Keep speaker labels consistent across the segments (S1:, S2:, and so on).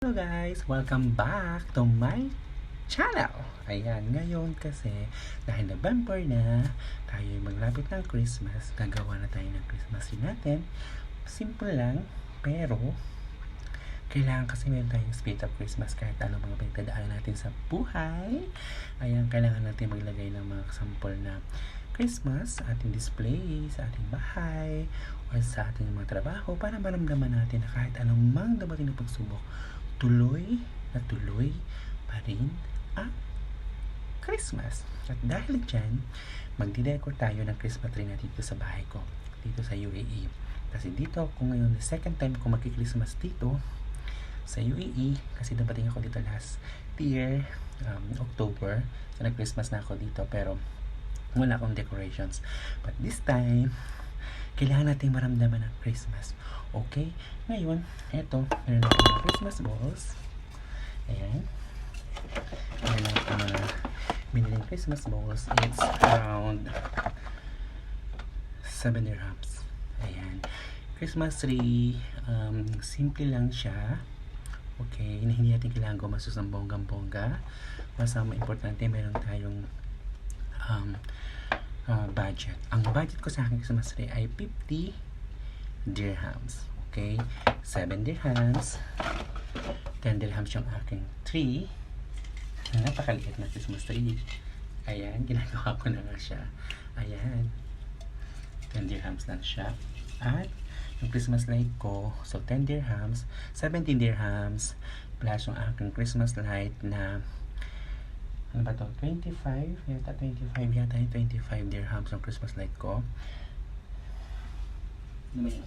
S1: Hello guys! Welcome back to my channel! Ayan, ngayon kasi dahil November na, tayo maglapit ng Christmas, gagawa na tayo ng Christmas tree natin. Simple lang, pero kailangan kasi meron tayong spirit of Christmas kahit anong mga pinagdadaanan natin sa buhay. Ayan, kailangan natin maglagay ng mga sample na Christmas sa ating display, sa ating bahay, o sa ating mga trabaho para maramdaman natin na kahit anong mang dumating na pagsubok, tuloy na tuloy pa rin ang Christmas. At dahil dyan, magdi-decor tayo ng Christmas tree na dito sa bahay ko, dito sa UAE. Kasi dito, kung ngayon, the second time ko magki-Christmas dito sa UAE, kasi dumating ako dito last year, October, so nag-Christmas na ako dito, pero wala akong decorations. But this time, kailangan natin maramdaman ng Christmas. Okay? Ngayon, eto, meron ako mga Christmas balls. Ayan. Meron ako mga biniling Christmas balls. It's around 7 dirhams. Ayan. Christmas tree, simple lang siya. Okay? Hindi natin kailangan gumastos ng bonggang-bongga. Masama importante, meron tayong budget. Ang budget ko sa aking Christmas tree ay 50 dirhams. Okay? 7 dirhams. 10 dirhams yung aking tree. Napakaliit na Christmas tree. Ayan, ginagawa ko na nga siya. Ayan. 10 dirhams lang siya. At yung Christmas light ko, so 10 dirhams, 17 dirhams, plus yung aking Christmas light na ano ba to? 25 yata, 25 yata yung 25 dirhams yung Christmas light ko. Ano ba yun?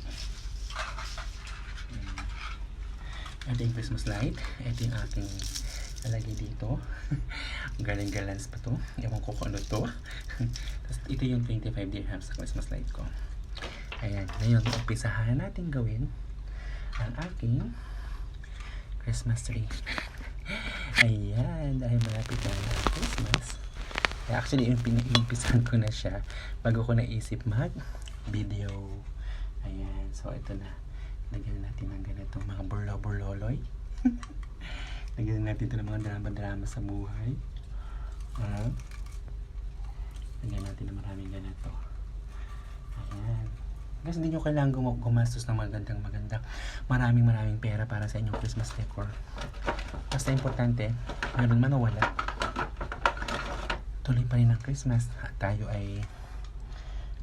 S1: Ito yung Christmas light. Ito yung aking lalagay dito. Galing-galans pa to. Ewan ko kung ano to. Tapos ito yung 25 dirhams sa Christmas light ko. Ayan. Ngayon, umpisahan natin gawin ang aking Christmas tree. Ayan, dahil malapit na Christmas. Actually, impisan ko na siya bago ko naisip mag-video. Ayan, so ito na. Lagyan natin ng ganitong mga burlo-burloloy. Lagyan natin ito ng mga drama-drama sa buhay. Lagyan natin ng maraming ganito. Ayan. Guys, hindi nyo kailangan gumastos ng magandang maraming pera para sa inyong Christmas decor. Basta importante, meron man o wala, tuloy pa rin ang Christmas at tayo ay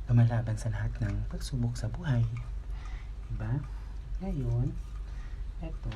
S1: lumalaban sa lahat ng pagsubok sa buhay. Diba? Ngayon, eto,